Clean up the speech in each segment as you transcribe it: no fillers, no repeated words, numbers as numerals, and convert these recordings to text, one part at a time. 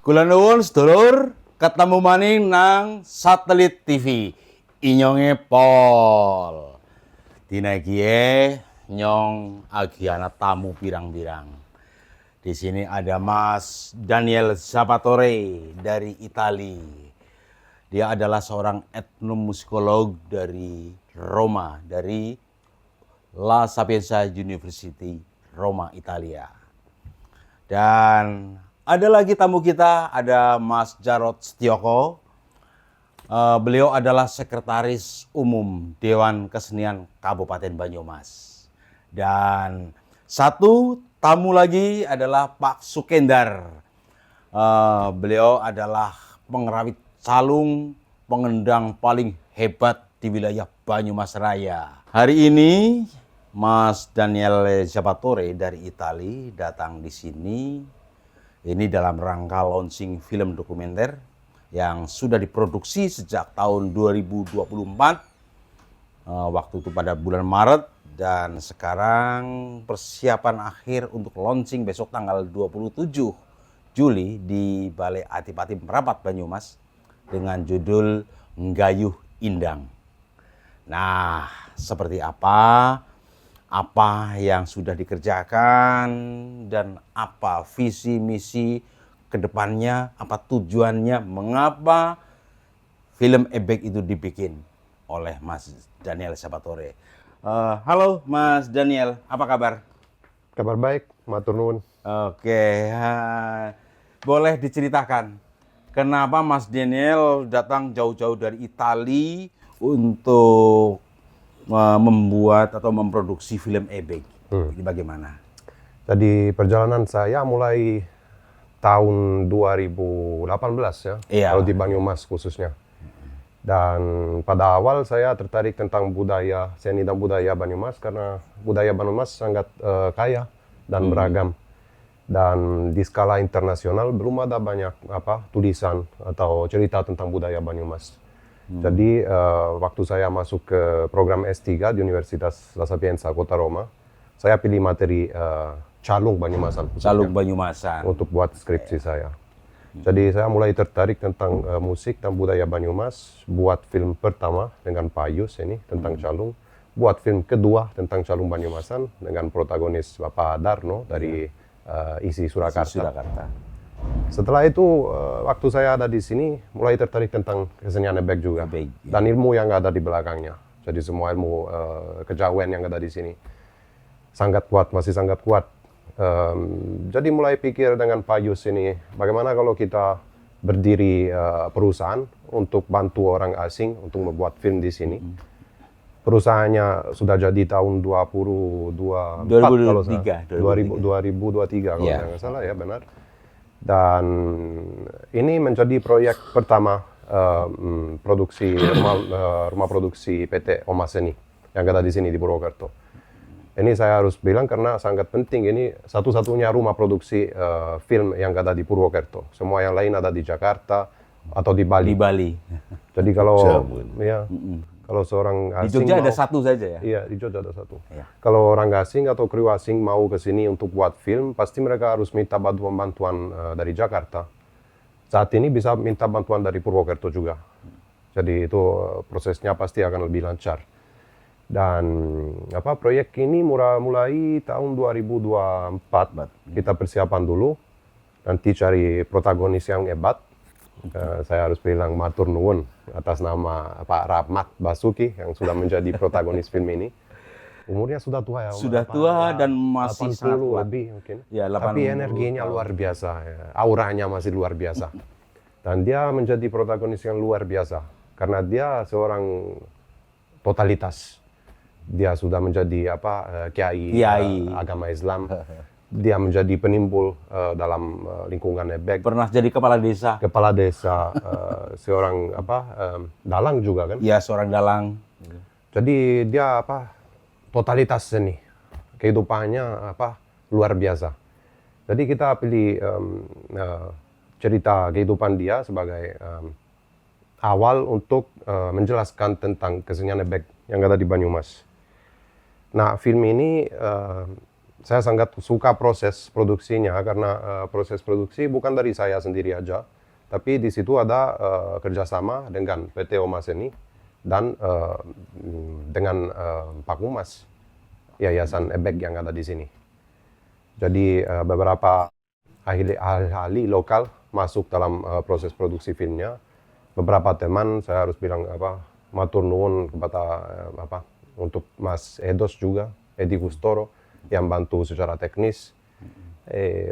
Kula nuwun sedulur, ketemu maning nang Satelit TV. Inyonge Pol. Dina iki nyong agiana tamu pirang-pirang. Di sini ada Mas Daniel Zappatore dari Itali. Dia adalah seorang etnomusikolog dari Roma, dari La Sapienza University, Roma, Italia. Dan ada lagi tamu kita, ada Mas Jarod Setioko. Beliau adalah Sekretaris Umum Dewan Kesenian Kabupaten Banyumas. Dan satu tamu lagi adalah Pak Sukendar. Beliau adalah pengerawit calung, pengendang paling hebat di wilayah Banyumas Raya. Hari ini Mas Daniel Zappatore dari Itali datang di sini. Ini dalam rangka launching film dokumenter yang sudah diproduksi sejak tahun 2024. Waktu itu pada bulan Maret, dan sekarang persiapan akhir untuk launching besok tanggal 27 Juli di Balai Adipati Merapat Banyumas dengan judul Nggayuh Indang. Nah, seperti apa yang sudah dikerjakan dan apa visi misi kedepannya, apa tujuannya, mengapa film ebek itu dibikin oleh Mas Daniel Zappatore. Halo Mas Daniel, apa kabar? Kabar baik, matur nuwun. Oke, boleh diceritakan kenapa Mas Daniel datang jauh-jauh dari Itali untuk membuat atau memproduksi film ebek? Ini bagaimana? Jadi perjalanan saya mulai tahun 2018 ya, Iya. kalau di Banyumas khususnya. Dan pada awal saya tertarik tentang budaya, seni dan budaya Banyumas karena budaya Banyumas sangat kaya dan beragam. Dan di skala internasional belum ada banyak tulisan atau cerita tentang budaya Banyumas. Jadi waktu saya masuk ke program S3 di Universitas La Sapienza Kota Roma, saya pilih materi calung Banyumasan khususnya, Calung Banyumasan. untuk buat skripsi saya. Jadi saya mulai tertarik tentang musik dan budaya Banyumas, buat film pertama dengan Pak Yus ini tentang calung, buat film kedua tentang calung Banyumasan dengan protagonis Bapak Darno dari ISI Surakarta. Setelah itu, waktu saya ada di sini, mulai tertarik tentang kesenian ebek juga. Ebek, ya. Dan ilmu yang ada di belakangnya. Jadi semua ilmu kejawen yang ada di sini. Sangat kuat, masih sangat kuat. Jadi mulai pikir dengan Pak Yus ini, bagaimana kalau kita berdiri perusahaan untuk bantu orang asing untuk membuat film di sini. Perusahaannya sudah jadi tahun 2024 kalau salah. 2023 kalau saya nggak salah ya, benar. Dan ini menjadi proyek pertama produksi rumah produksi PT Oma Seni yang ada di sini di Purwokerto. Ini saya harus bilang karena sangat penting, ini satu-satunya rumah produksi film yang ada di Purwokerto. Semua yang lain ada di Jakarta atau di Bali. Di Bali. Jadi kalau kalau seorang Di asing Jogja ada satu saja ya? Iya, di Jogja ada satu. Iya. Kalau orang asing atau kru asing mau ke sini untuk buat film, pasti mereka harus minta bantuan dari Jakarta. Saat ini bisa minta bantuan dari Purwokerto juga. Jadi itu prosesnya pasti akan lebih lancar. Dan proyek ini mulai tahun 2024. Kita persiapan dulu, nanti cari protagonis yang hebat. Saya harus bilang matur nuwun atas nama Pak Rahmat Basuki yang sudah menjadi protagonis film ini. Umurnya sudah tua ya. Sudah tua dan masih 80 sangat kuat. lebih mungkin. Ya, 80 Tapi energinya luar biasa, ya. Auranya masih luar biasa. Dan dia menjadi protagonis yang luar biasa karena dia seorang totalitas. Dia sudah menjadi kiai agama Islam. Dia menjadi penimbul dalam lingkungan ebek. Pernah jadi kepala desa. Kepala desa, seorang dalang juga kan? Iya, seorang dalang. Jadi dia totalitas seni, kehidupannya luar biasa. Jadi kita pilih cerita kehidupan dia sebagai awal untuk menjelaskan tentang kesenian ebek yang ada di Banyumas. Nah, film ini saya sangat suka proses produksinya karena proses produksi bukan dari saya sendiri aja, tapi di situ ada kerjasama dengan PT Omas ini dan dengan Pak Humas, Yayasan EBEK yang ada di sini. Jadi beberapa ahli lokal masuk dalam proses produksi filmnya. Beberapa teman saya harus bilang matur nuwun kepada untuk Mas Edos juga, Edi Kustoro yang bantu secara teknis,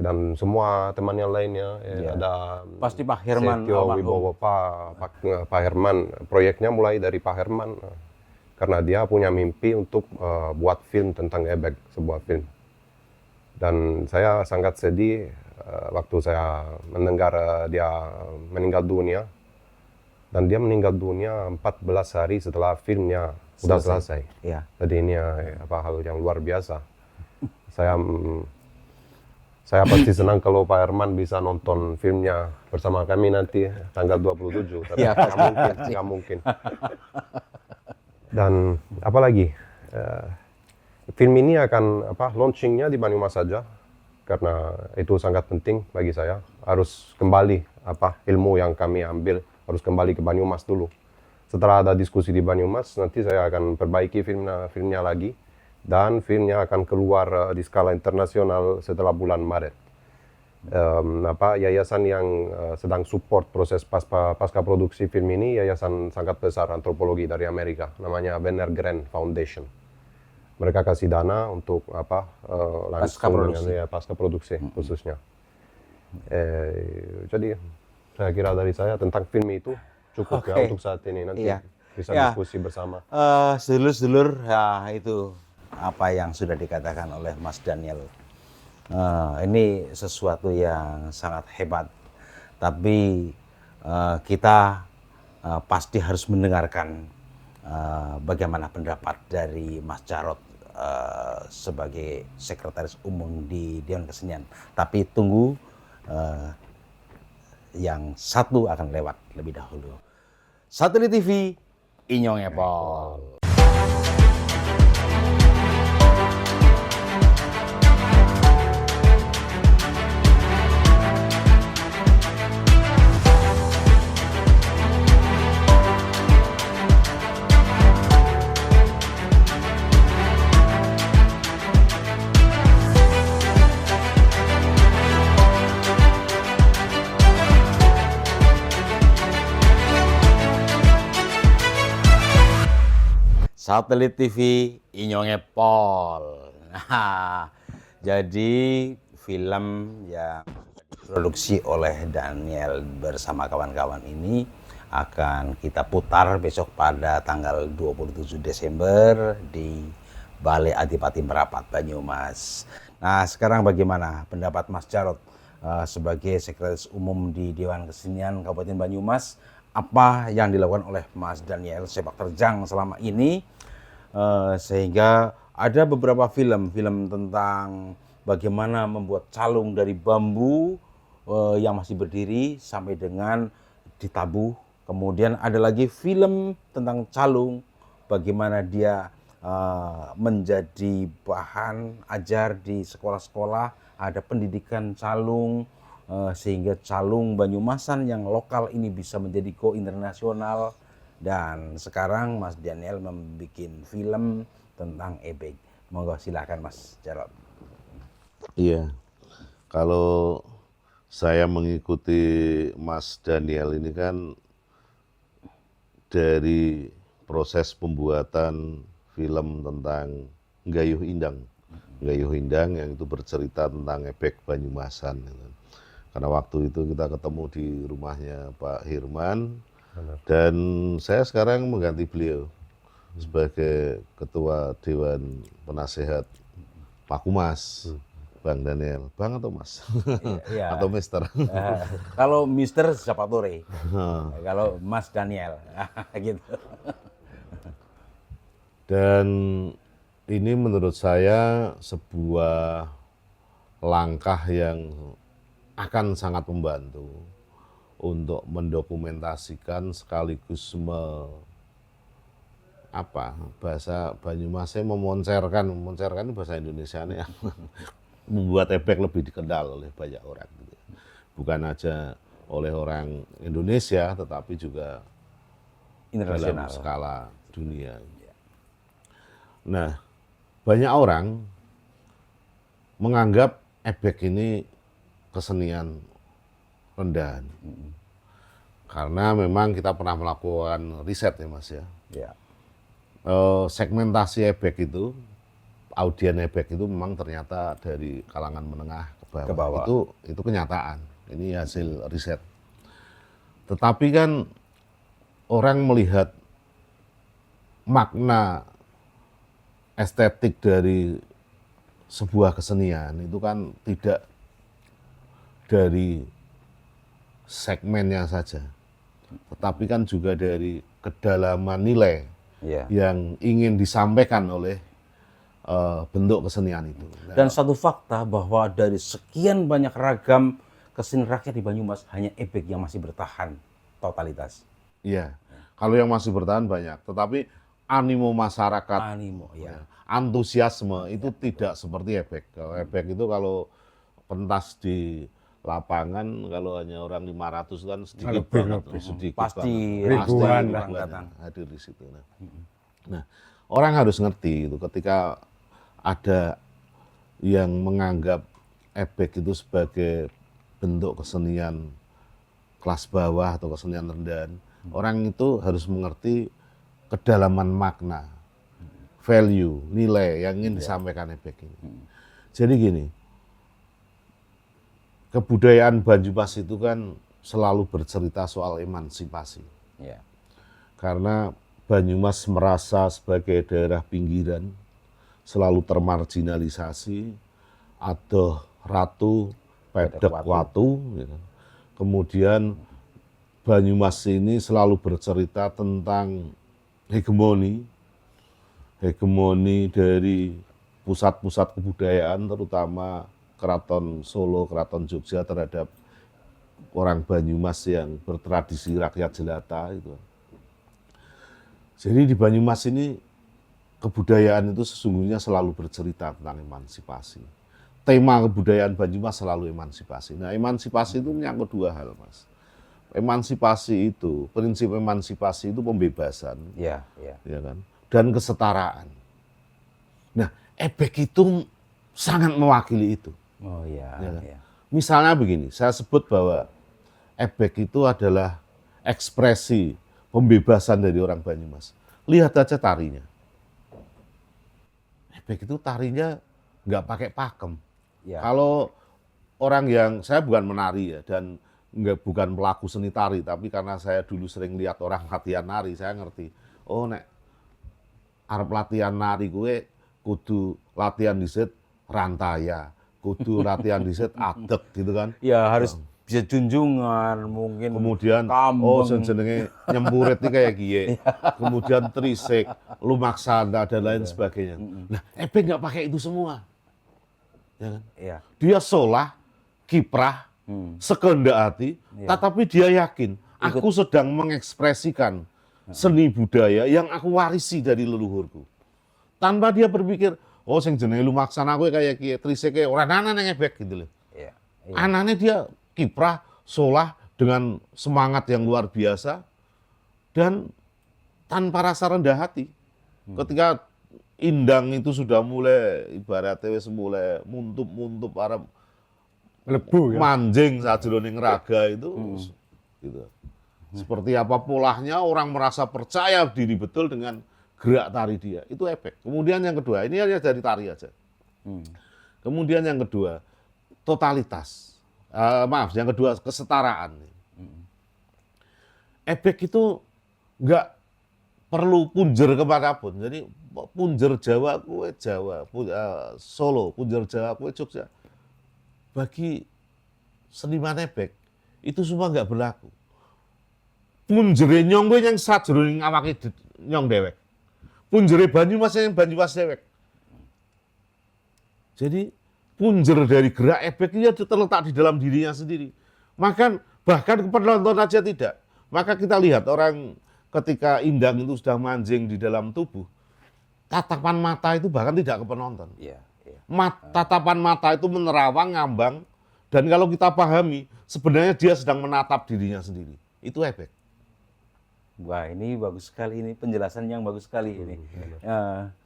dan semua teman yang lainnya, ada pasti Pak Herman Setio Wibowo, Pak Herman. Proyeknya mulai dari Pak Herman karena dia punya mimpi untuk buat film tentang ebek, sebuah film. Dan saya sangat sedih waktu saya mendengar dia meninggal dunia. Dan dia meninggal dunia 14 hari setelah filmnya sudah selesai. Ya. Jadi ini hal yang luar biasa. Saya pasti senang kalau Pak Herman bisa nonton filmnya bersama kami nanti tanggal 27. Tapi Ya, nggak mungkin. Dan apalagi film ini akan launchingnya di Banyumas saja karena itu sangat penting bagi saya. Harus kembali ilmu yang kami ambil harus kembali ke Banyumas dulu. Setelah ada diskusi di Banyumas, nanti saya akan perbaiki filmnya lagi. Dan filmnya akan keluar di skala internasional setelah bulan Maret. Yayasan yang sedang support proses pasca produksi film ini, yayasan sangat besar antropologi dari Amerika, namanya Werner Grand Foundation. Mereka kasih dana untuk langsung pasca produksi khususnya. Jadi saya kira dari saya tentang film itu cukup ya untuk saat ini, nanti bisa diskusi bersama. Sedulur-sedulur, ya itu apa yang sudah dikatakan oleh Mas Daniel. Ini sesuatu yang sangat hebat, tapi kita pasti harus mendengarkan bagaimana pendapat dari Mas Jarod sebagai Sekretaris Umum di Dewan Kesenian. Tapi tunggu, yang satu akan lewat lebih dahulu. Satelit TV, Inyong Epol. Satelit TV, Inyong Epol. Nah, jadi film yang diproduksi oleh Daniel bersama kawan-kawan ini akan kita putar besok pada tanggal 27 Desember di Balai Adipati Merapat, Banyumas. Nah, sekarang bagaimana pendapat Mas Jarod sebagai Sekretaris Umum di Dewan Kesenian Kabupaten Banyumas? Apa yang dilakukan oleh Mas Daniel sepak terjang selama ini, sehingga ada beberapa film tentang bagaimana membuat calung dari bambu yang masih berdiri sampai dengan ditabuh. Kemudian ada lagi film tentang calung, bagaimana dia menjadi bahan ajar di sekolah-sekolah, ada pendidikan calung, sehingga calung Banyumasan yang lokal ini bisa menjadi go internasional. Dan sekarang Mas Daniel membuat film tentang ebek. Monggo silakan Mas Jarod. Iya, kalau saya mengikuti Mas Daniel ini kan dari proses pembuatan film tentang Nggayuh Indang. Nggayuh Indang yang itu bercerita tentang ebek Banyumasan. Karena waktu itu kita ketemu di rumahnya Pak Herman. Dan saya sekarang mengganti beliau sebagai Ketua Dewan Penasehat Pak Humas, Bang Daniel. Bang atau Mas? Iya. Atau Mister? Kalau Mister Sapatore, kalau Mas Daniel, gitu. Dan ini menurut saya sebuah langkah yang akan sangat membantu untuk mendokumentasikan sekaligus apa bahasa Banyumasnya memoncerkan itu bahasa Indonesia ya. Membuat ebek lebih dikenal oleh banyak orang gitu. Bukan aja oleh orang Indonesia tetapi juga dalam Internasional. skala dunia. Nah, banyak orang menganggap ebek ini kesenian rendahan. Karena memang kita pernah melakukan riset ya Mas ya. Ya. Segmentasi ebek itu, audien ebek itu memang ternyata dari kalangan menengah ke bawah. Itu kenyataan. Ini hasil riset. Tetapi kan orang melihat makna estetik dari sebuah kesenian itu kan tidak dari segmennya saja, tetapi kan juga dari kedalaman nilai Ya. yang ingin disampaikan oleh bentuk kesenian itu. Dan satu fakta bahwa dari sekian banyak ragam kesenian rakyat di Banyumas, hanya ebek yang masih bertahan totalitas. Iya, kalau yang masih bertahan banyak, tetapi animo masyarakat, Animo, ya. antusiasme itu tidak seperti ebek. Kalau ebek itu kalau pentas di lapangan, kalau hanya orang 500 kan sedikit banget, sedikit Pasti banget. ribuan Pasti lah ribuan angkatan. hadir di situ. Nah, orang harus ngerti itu ketika ada yang menganggap ebek itu sebagai bentuk kesenian kelas bawah atau kesenian rendahan, orang itu harus mengerti kedalaman makna, value, nilai yang ingin disampaikan ebek ini. Jadi gini, kebudayaan Banyumas itu kan selalu bercerita soal emansipasi. Ya. Karena Banyumas merasa sebagai daerah pinggiran, selalu termarginalisasi, adoh ratu, pedek watu. Gitu. Kemudian Banyumas ini selalu bercerita tentang hegemoni dari pusat-pusat kebudayaan, terutama Keraton Solo, Keraton Jogja terhadap orang Banyumas yang bertradisi rakyat jelata itu. Jadi di Banyumas ini kebudayaan itu sesungguhnya selalu bercerita tentang emansipasi. Tema kebudayaan Banyumas selalu emansipasi. Nah, emansipasi itu menyangkut dua hal, Mas. Emansipasi itu, prinsip emansipasi itu pembebasan, Ya, ya. ya kan, dan kesetaraan. Nah, ebek itu sangat mewakili itu. Oh ya, Ya kan? ya. Misalnya begini, saya sebut bahwa ebek itu adalah ekspresi pembebasan dari orang Banyumas. Lihat aja tarinya. Ebek itu tarinya nggak pakai pakem. Ya. Kalau orang yang, saya bukan menari ya, dan bukan pelaku seni tari, tapi karena saya dulu sering lihat orang latihan nari, saya ngerti. Oh nek arep latihan nari gue kudu latihan disit rantaya, kudu latihan disit adek gitu kan. Ya harus bisa junjungan, mungkin Kemudian kambeng. jenenge nyemburit ini kayak gie. Kemudian trisik, lumaksana dan lain sebagainya. Nah, ebek nggak pakai itu semua. Ya kan? Ya. Dia sholah, kiprah, sekehendak hati, tetapi dia yakin aku sedang mengekspresikan seni budaya yang aku warisi dari leluhurku. Tanpa dia berpikir, oh sing jenenge lumaksana kowe kayak kiye, trisike ora ana nang ebek gitu loh. Ya. Ya. Anane dia kiprah, sholah dengan semangat yang luar biasa dan tanpa rasa rendah hati. Ketika indang itu sudah mulai ibaratnya wis mulai muntup arep Lebu ya. manjing sajroning raga itu gitu. Seperti apa polahnya orang merasa percaya diri betul dengan gerak tari dia. Itu ebek. Kemudian yang kedua, ini hanya dari tari aja. Kemudian yang kedua, totalitas. Yang kedua kesetaraan. Ebek itu nggak perlu punjer kemanapun. Jadi punjer Jawa kue Jawa, Solo, punjer Jawa kue Jogja. Bagi seniman ebek itu semua nggak berlaku. Punjere nyong kue yang sajroning awake nyong dewek. Punjere Banyumas yang Banyumas dewek. Jadi punjer dari gerak ebek itu terletak di dalam dirinya sendiri. Bahkan penonton aja tidak. Maka kita lihat orang ketika Indang itu sudah mancing di dalam tubuh, tatapan mata itu bahkan tidak ke penonton. Iya, iya. Tatapan mata itu menerawang, ngambang, dan kalau kita pahami, sebenarnya dia sedang menatap dirinya sendiri. Itu efek. Wah, ini bagus sekali, ini penjelasan yang bagus sekali ini.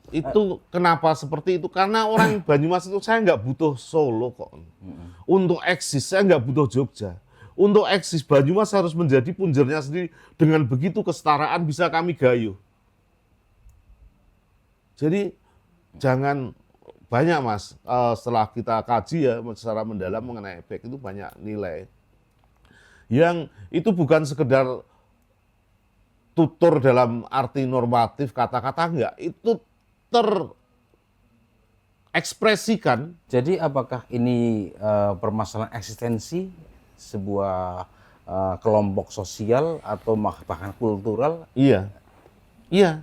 Itu kenapa seperti itu? Karena orang Banyumas itu saya nggak butuh Solo kok. Untuk eksis saya nggak butuh Jogja. Untuk eksis Banyumas harus menjadi punjernya sendiri. Dengan begitu kesetaraan bisa kami gayuh. Jadi jangan banyak Mas, setelah kita kaji ya secara mendalam mengenai efek itu banyak nilai. Yang itu bukan sekedar tutur dalam arti normatif kata-kata enggak, itu terekspresikan. Jadi apakah ini permasalahan eksistensi sebuah kelompok sosial atau bahkan kultural? Iya, iya.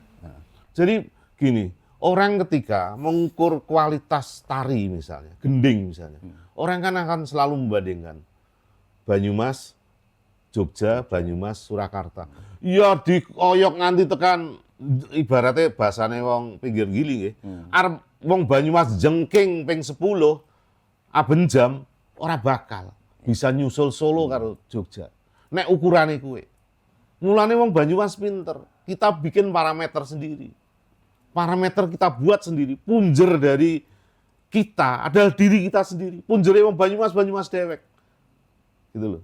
Jadi gini, orang ketika mengukur kualitas tari misalnya, gending misalnya, orang kan akan selalu membandingkan Banyumas, Jogja, Banyumas, Surakarta. Ya dikoyok nganti tekan ibaratnya bahasane wong pinggir giling nggih. Arep wong Banyumas jengking ping 10 aben jam ora bakal bisa nyusul Solo karo Jogja. Nek ukurane kuwe. Mulane wong Banyumas pinter. Kita bikin parameter sendiri. Parameter kita buat sendiri. Punjer dari kita adalah diri kita sendiri. Punjere wong Banyumas dewek. Gitu loh.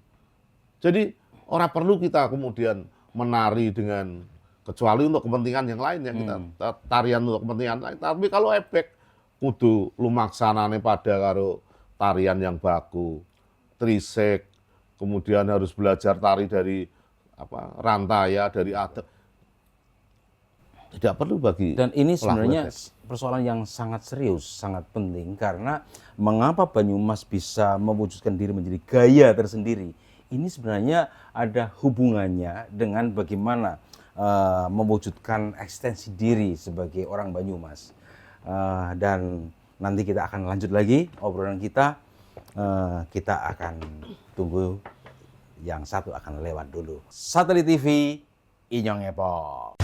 Jadi ora perlu kita kemudian menari dengan kecuali untuk kepentingan yang lain yang kita tarian untuk kepentingan lain. Tapi kalau efek kudu lumaksanane pada karo tarian yang baku, trisek, kemudian harus belajar tari dari rantaya, dari adat. Tidak perlu bagi. Dan ini pelaku sebenarnya efek. persoalan yang sangat serius, sangat penting karena mengapa Banyumas bisa mewujudkan diri menjadi gaya tersendiri. Ini sebenarnya ada hubungannya dengan bagaimana mewujudkan eksistensi diri sebagai orang Banyumas. Dan nanti kita akan lanjut lagi obrolan kita. Kita akan tunggu yang satu akan lewat dulu. Satelit TV, Inyong Epok.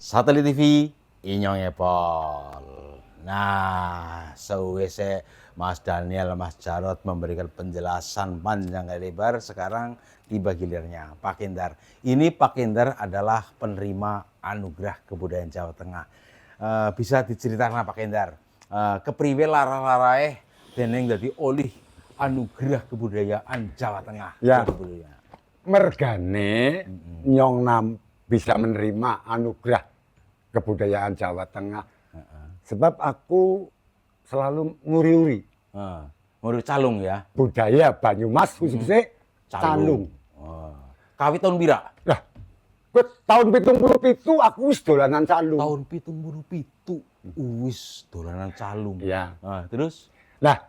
Satelit TV, Inyong Epol. Nah, sewise Mas Daniel, Mas Jarod memberikan penjelasan panjang lebar, sekarang tiba gilirannya Pak Kendar. Ini Pak Kendar adalah penerima anugerah kebudayaan Jawa Tengah. Bisa diceritakan Pak Kendar, kepriwe lara-larae deneng dadi olih anugerah kebudayaan Jawa Tengah. Ya. Mergane Nyong Nam bisa menerima anugerah kebudayaan Jawa Tengah. Sebab aku selalu nguri-uri Ngurus calung ya. budaya Banyumas khususnya calung. Kawit tahun pira? Lah, gue tahun 77 aku wis dolanan calung. Tahun 77 wis dolanan calung. Ya. Terus? Lah,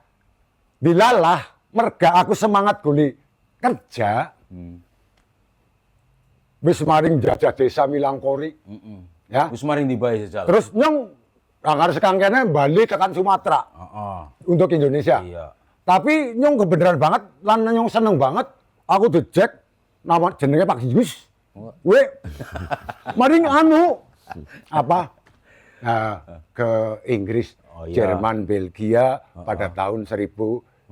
dilalah merga aku semangat guli kerja. Wis maring jajah desa Milangkori. Ya. Wis maring dibae sejal. Terus nyong anggar sekangkene balik tekan Sumatera untuk Indonesia. Iya. Tapi nyong kebenaran banget, lan nyong seneng banget. Aku dicek nama jenenge Pak Yus. We maring ke Inggris, Oh, iya. Jerman, Belgia pada tahun 1996.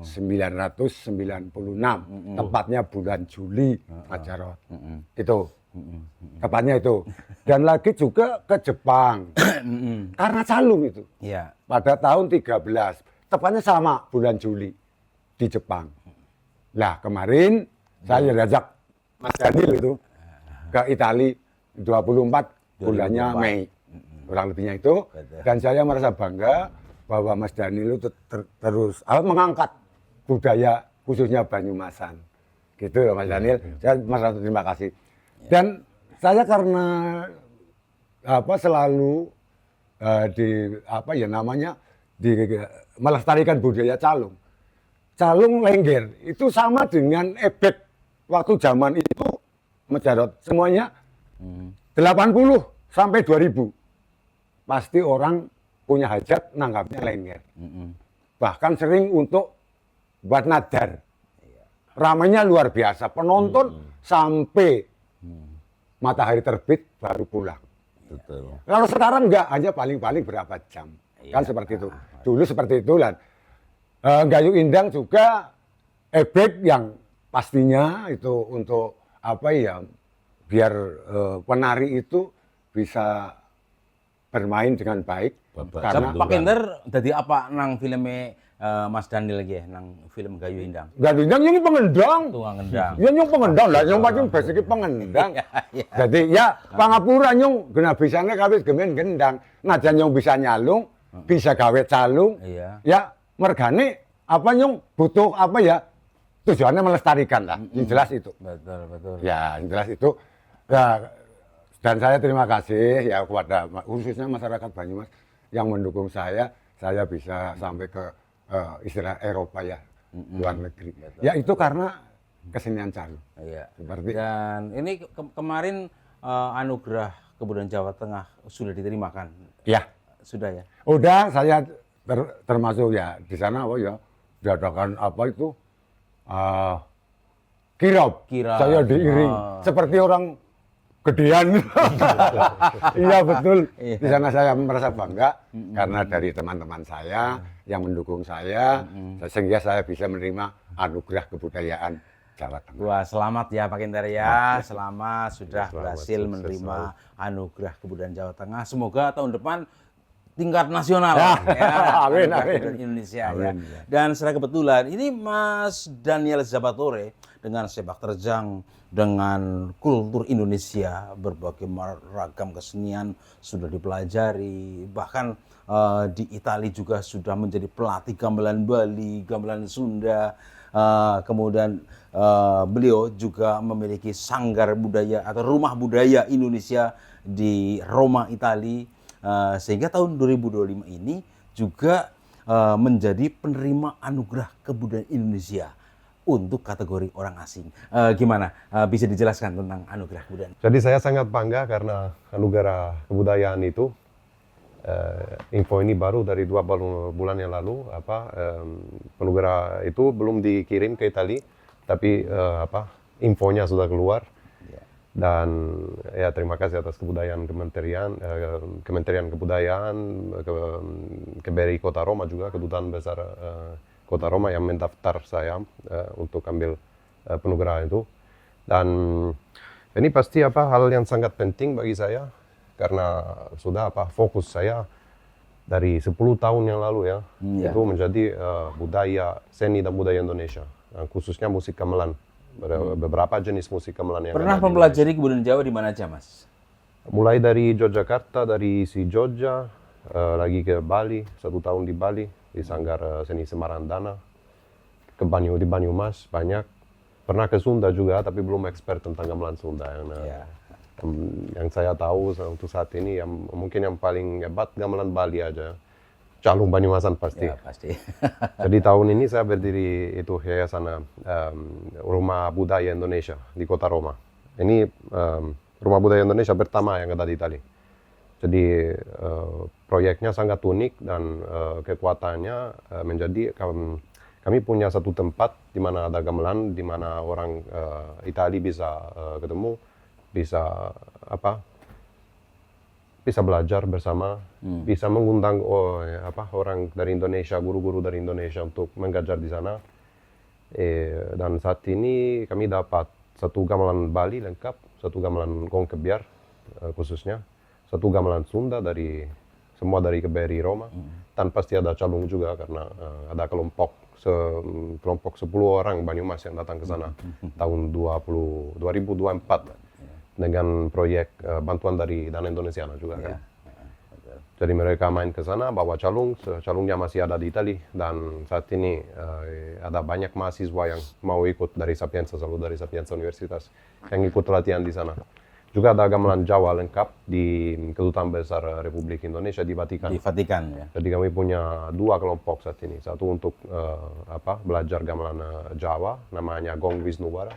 Tepatnya bulan Juli, Mas Jarod. Itu. Tepatnya itu. Dan lagi juga ke Jepang. Karena calung itu. Iya. Pada tahun 13. Tepatnya sama bulan Juli di Jepang. Lah kemarin saya diajak Mas Daniel itu ke Itali 24 bulannya 24. Mei. Kurang lebihnya itu. Betul. Dan saya merasa bangga bahwa Mas Daniel itu terus mengangkat budaya khususnya Banyumasan. Gitu loh Mas Daniel. Saya merasa terima kasih. Dan saya karena selalu melestarikan budaya calung. Calung Lengger itu sama dengan ebek waktu zaman itu Mejarot semuanya 80 sampai 2000. Pasti orang punya hajat nanggapnya Lengger. Bahkan sering untuk buat nadar. Ramainya luar biasa. Penonton sampai matahari terbit baru pulang. Betul. Kalau sekarang enggak, hanya paling-paling berapa jam. Kan seperti itu. Dulu seperti itu. Dan Gayo Indang juga ebek yang pastinya itu untuk biar penari itu bisa bermain dengan baik. Karena Pak Kinder jadi apa nang filmnya Mas Daniel lagi nang film Gayo Indang? Gayo Indang ini pengendang. Tuang ngendang. Ya nyong pengendang lah, nyong macam basicnya pengendang. Jadi ya pangapura nyong gena bisanya kawit gemen gendang. Najan nyong bisa nyalung, bisa gawe calung. Iya. Ya mergane nyong butuh tujuannya melestarikan lah. Yang jelas itu. Betul, betul. Ya, yang jelas itu. Ya, dan saya terima kasih ya kepada khususnya masyarakat Banyumas yang mendukung saya bisa sampai ke istilah Eropa ya, luar negeri. Ya itu karena kesenian calung. Iya. Seperti Dan ini kemarin anugerah kebudayaan Jawa Tengah sudah diterima kan? ya, Sudah ya. udah saya termasuk ya di sana diadakan kirab. Kirab. Saya diiring seperti orang gedean. Iya betul. Di sana saya merasa bangga karena dari teman-teman saya yang mendukung saya sehingga saya bisa menerima anugerah kebudayaan Jawa Tengah. Wah, selamat ya Pak Kinder ya. Selamat sudah Selamat, berhasil sukses menerima selalu. anugerah kebudayaan Jawa Tengah. Semoga tahun depan tingkat nasional Amin, anugerah amin. kebudayaan Indonesia ya. Amin, ya. Dan secara kebetulan ini Mas Daniel Zabatore dengan sepak terjang dengan kultur Indonesia, berbagai ragam kesenian sudah dipelajari, bahkan di Italia juga sudah menjadi pelatih gamelan Bali, gamelan Sunda. Kemudian beliau juga memiliki sanggar budaya atau rumah budaya Indonesia di Roma, Italia. Sehingga tahun 2025 ini juga menjadi penerima anugerah kebudayaan Indonesia untuk kategori orang asing. Gimana? Bisa dijelaskan tentang anugerah kebudayaan? Jadi saya sangat bangga karena anugerah kebudayaan itu info ini baru dari 2 bulan yang lalu. Anugerah itu belum dikirim ke Italia, tapi infonya sudah keluar. Dan ya terima kasih atas Kementerian Kebudayaan, KBRI Kota Roma juga, Kedutaan Besar Kota Roma yang mendaftar saya untuk ambil penugerahan itu. Dan ini pasti hal yang sangat penting bagi saya karena sudah fokus saya dari 10 tahun yang lalu ya, itu menjadi budaya, seni dan budaya Indonesia, khususnya musik gamelan. Beberapa jenis musik gamelan yang Pernah ada di mempelajari kebudayaan Jawa di mana aja, Mas? mulai dari Yogyakarta, dari si Jogja, lagi ke Bali, 1 tahun di Bali, di Sanggar Seni Semarandana, di Banyumas banyak. Pernah ke Sunda juga, tapi belum expert tentang gamelan Sunda. Yang saya tahu untuk saat ini, mungkin yang paling hebat gamelan Bali aja. Calung Banyumasan pasti. Ya, pasti. Jadi tahun ini saya berdiri itu yayasan Rumah Budaya Indonesia di Kota Roma. Ini Rumah Budaya Indonesia pertama yang ada di Italia. Jadi proyeknya sangat unik dan kekuatannya menjadi kami punya satu tempat di mana ada gamelan, di mana orang Italia bisa ketemu, bisa bisa belajar bersama, bisa mengundang orang dari Indonesia, guru-guru dari Indonesia untuk mengajar di sana. Dan saat ini kami dapat 1 gamelan Bali lengkap, 1 gamelan Gong Kebiar khususnya, 1 gamelan Sunda semua dari KBRI Roma, dan pasti ada calung juga karena ada kelompok 10 orang Banyumas yang datang ke sana tahun 2024 dengan proyek bantuan dari Dana Indonesiana juga kan. Jadi mereka main ke sana bawa calungnya masih ada di Italia, dan saat ini ada banyak mahasiswa yang mau ikut dari Sapienza, selalu dari Sapienza Universitas yang ikut latihan di sana. Juga ada gamelan Jawa lengkap di Kedutaan Besar Republik Indonesia di Vatikan. Di Vatikan ya. Jadi kami punya 2 kelompok saat ini. Satu untuk belajar gamelan Jawa, namanya Gong Wisnuwara.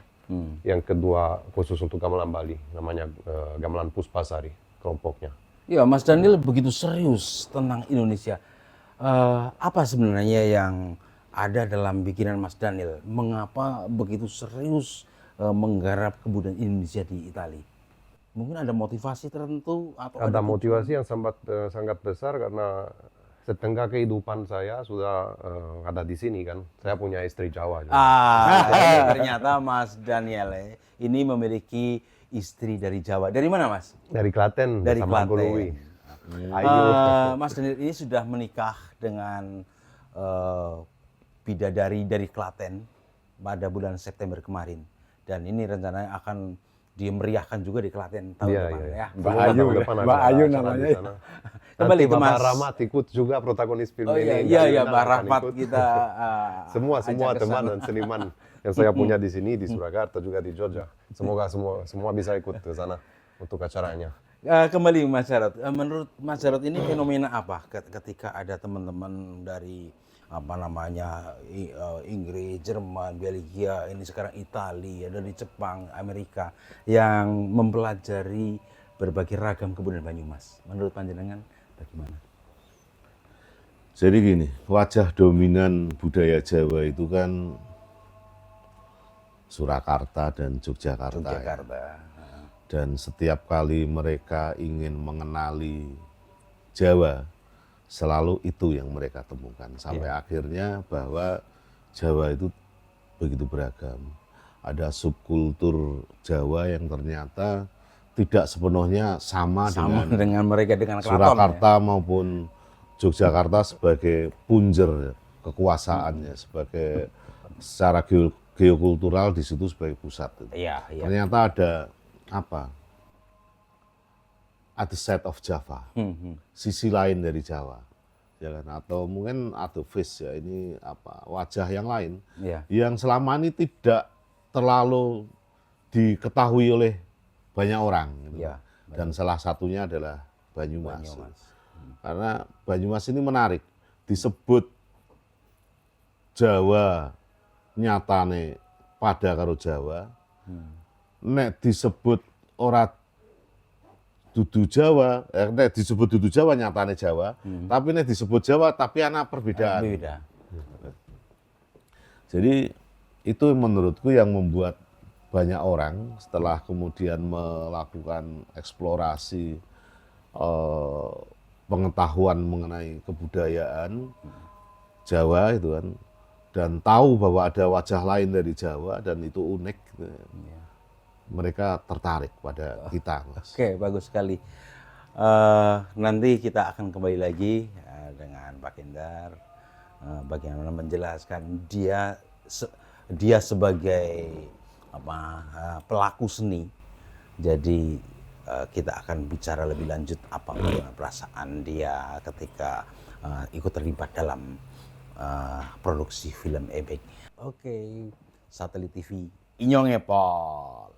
Yang kedua khusus untuk gamelan Bali, namanya gamelan Puspasari kelompoknya. Ya, Mas Daniel begitu serius tentang Indonesia. Apa sebenarnya yang ada dalam pikiran Mas Daniel? Mengapa begitu serius menggarap kebudayaan Indonesia di Italia? Mungkin ada motivasi tertentu atau Ada motivasi yang sangat besar karena setengah kehidupan saya sudah ada di sini kan. Saya punya istri Jawa. Ternyata Mas Daniel ini memiliki istri dari Jawa. Dari mana, Mas? Dari Klaten, Dari sama Klaten. Golowi. Mas Daniel ini sudah menikah dengan bidadari dari Klaten pada bulan September kemarin. Dan ini rencananya akan dimeriahkan juga di Klaten tahun Iya, depan iya. ya. Mbak Ayu, Mbak Ayu namanya. Kembali ke Bapak Mas. Rahmat ikut juga protagonis film Oh ini. iya, iya, Mbak Mbak Rahmat kita semua ajak ke teman sana. dan seniman yang saya punya di sini di Surakarta juga di Jogja. Semoga semua bisa ikut ke sana untuk acaranya. Kembali Mas Jarod, menurut Mas Jarod ini fenomena apa ketika ada teman-teman dari Inggris, Jerman, Belgia, ini sekarang Italia, dari Jepang, Amerika yang mempelajari berbagai ragam kebudayaan Banyumas. Menurut panjenengan bagaimana? Jadi gini, wajah dominan budaya Jawa itu kan Surakarta dan Yogyakarta. Yogyakarta. Dan setiap kali mereka ingin mengenali Jawa, selalu itu yang mereka temukan. Sampai akhirnya bahwa Jawa itu begitu beragam. Ada subkultur Jawa yang ternyata tidak sepenuhnya sama dengan mereka, dengan keraton. Surakarta maupun Yogyakarta sebagai punjer kekuasaannya, sebagai secara geokultural di situ sebagai pusat. Iya, iya. Ternyata ada other side of Java, sisi lain dari Jawa, ya kan? Atau mungkin other face ya, ini wajah yang lain, Iya. yang selama ini tidak terlalu diketahui oleh banyak orang, gitu. Iya, Dan salah satunya adalah Banyumas. Banyumas. Karena Banyumas ini menarik, disebut Jawa nyatane pada karo Jawa, nek disebut ora dudu Jawa, nek disebut dudu Jawa nyatane Jawa, tapi nek disebut Jawa tapi ana perbedaan. Beda. Jadi itu menurutku yang membuat banyak orang setelah kemudian melakukan eksplorasi pengetahuan mengenai kebudayaan Jawa itu kan, dan tahu bahwa ada wajah lain dari Jawa dan itu unik, gitu. Mereka tertarik pada kita, Mas. Oke, bagus sekali. Nanti kita akan kembali lagi dengan Pak Kendar, bagaimana menjelaskan dia sebagai pelaku seni. Jadi kita akan bicara lebih lanjut bagaimana perasaan dia ketika ikut terlibat dalam produksi film ebek. Oke, Satelit TV Inyong Epol.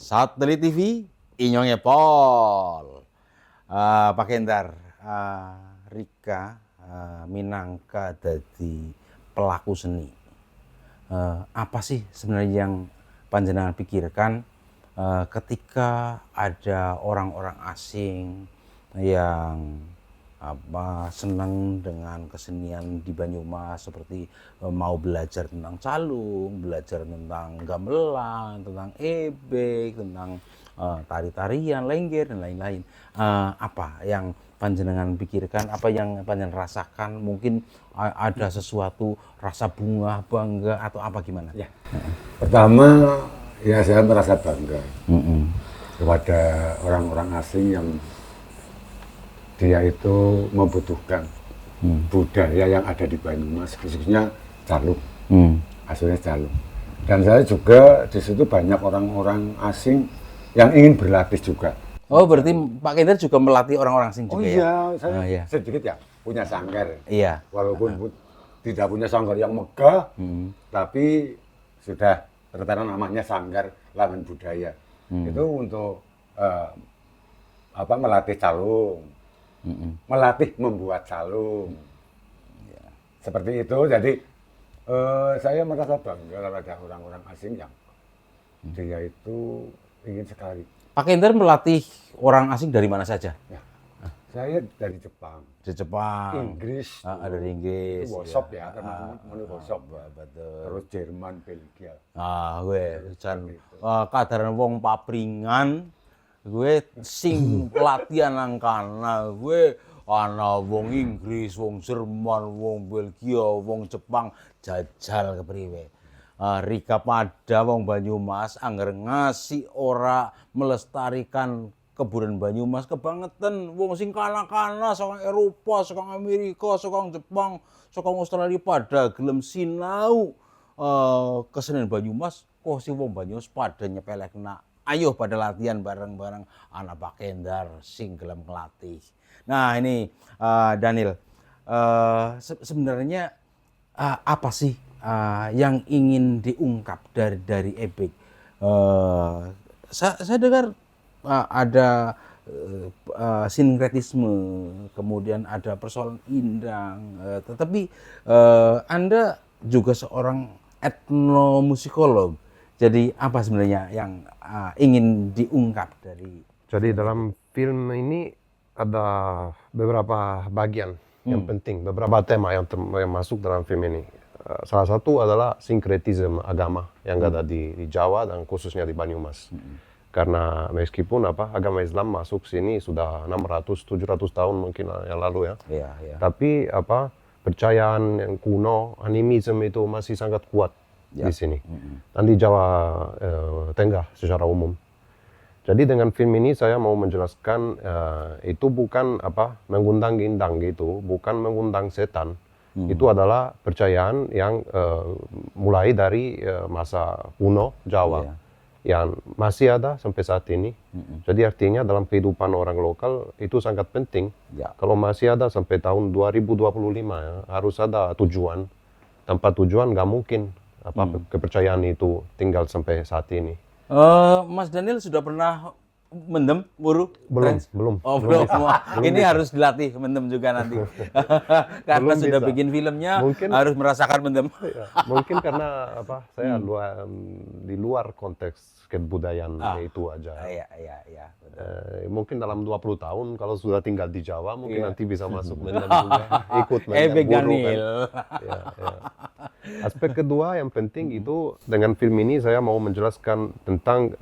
Satelit TV Inyong Epol. Pak Kendar, Rika minangka jadi pelaku seni. Apa sih sebenarnya yang panjenengan pikirkan ketika ada orang-orang asing yang senang dengan kesenian di Banyumas, seperti mau belajar tentang calung, belajar tentang gamelan, tentang ebek, tentang tari-tarian, lengger dan lain-lain. Apa yang panjenengan pikirkan, apa yang panjenengan rasakan? Mungkin ada sesuatu rasa bunga, bangga atau apa gimana? Ya. Pertama, ya saya merasa bangga. kepada orang-orang asing yang dia itu membutuhkan budaya yang ada di Banyumas, khususnya Calung, aslinya Calung. Dan saya juga di situ banyak orang-orang asing yang ingin berlatih juga. Oh, berarti Pak Kender juga melatih orang-orang asing Oh juga ya? iya, saya Ah, iya. sedikit ya punya sanggar. Iya. Walaupun tidak punya sanggar yang megah, tapi sudah tertera namanya Sanggar Langan Budaya. Itu untuk melatih calung, melatih membuat calung. Seperti itu. Jadi saya merasa bangga kalau ada orang-orang asing yang dia itu ingin sekali. Pak Kender melatih orang asing dari mana saja? Ya, saya dari Jepang, Di Jepang. Inggris, Dari Inggris. itu workshop ya, teman-teman workshop. Betul. Terus Jerman, Belgia. Gue jan kadaran wong papringan, gue sing latihan nang kana, gue ana wong Inggris, wong Jerman, wong Belgia, wong Jepang jajal kepriwe. Rika pada wong Banyumas angger ngasih ora melestarikan kebunan Banyumas kebangetan wong sing kana-kana saka Eropa, saka Amerika, saka Jepang, saka Australia pada gelem sinau kesenian Banyumas, kok si wong Banyumas pada nyepelekna. Ayo pada latihan bareng-bareng anak Pak Kendar sing gelem ngelatih. Nah ini Daniel, sebenarnya apa sih yang ingin diungkap dari Ebek? Saya dengar ada sinkretisme, kemudian ada persoalan indang, tetapi Anda juga seorang etnomusikolog. Jadi apa sebenarnya yang ingin diungkap dari? Jadi dalam film ini ada beberapa bagian yang penting, beberapa tema yang masuk dalam film ini. Salah satu adalah sinkretisme agama yang ada di Jawa dan khususnya di Banyumas. Karena meskipun agama Islam masuk sini sudah 600-700 tahun mungkin yang lalu ya. Iya, iya. Tapi percayaan yang kuno, animisme itu masih sangat kuat di sini. Dan di Jawa Tengah secara umum. Jadi dengan film ini saya mau menjelaskan itu bukan mengundang indang gitu, bukan mengundang setan. Itu adalah percayaan yang mulai dari masa kuno Jawa yang masih ada sampai saat ini. Jadi artinya dalam kehidupan orang lokal itu sangat penting. Kalau masih ada sampai tahun 2025 ya, harus ada tujuan. Tanpa tujuan nggak mungkin kepercayaan itu tinggal sampai saat ini. Mas Daniel sudah pernah mendem buru? Belum, Trans? belum. Oh, belum. Ini harus dilatih mendem juga nanti. Karena Belum sudah bisa. bikin filmnya, Mungkin- harus merasakan mendem. Ya, mungkin karena saya di luar konteks kebudayaan itu aja. Iya, iya, iya. Betul. Mungkin dalam 20 tahun kalau sudah tinggal di Jawa mungkin nanti bisa masuk mendem juga, ikut mendem Ebek buru kan. Daniel. Ya, ya. Aspek kedua yang penting itu dengan film ini saya mau menjelaskan tentang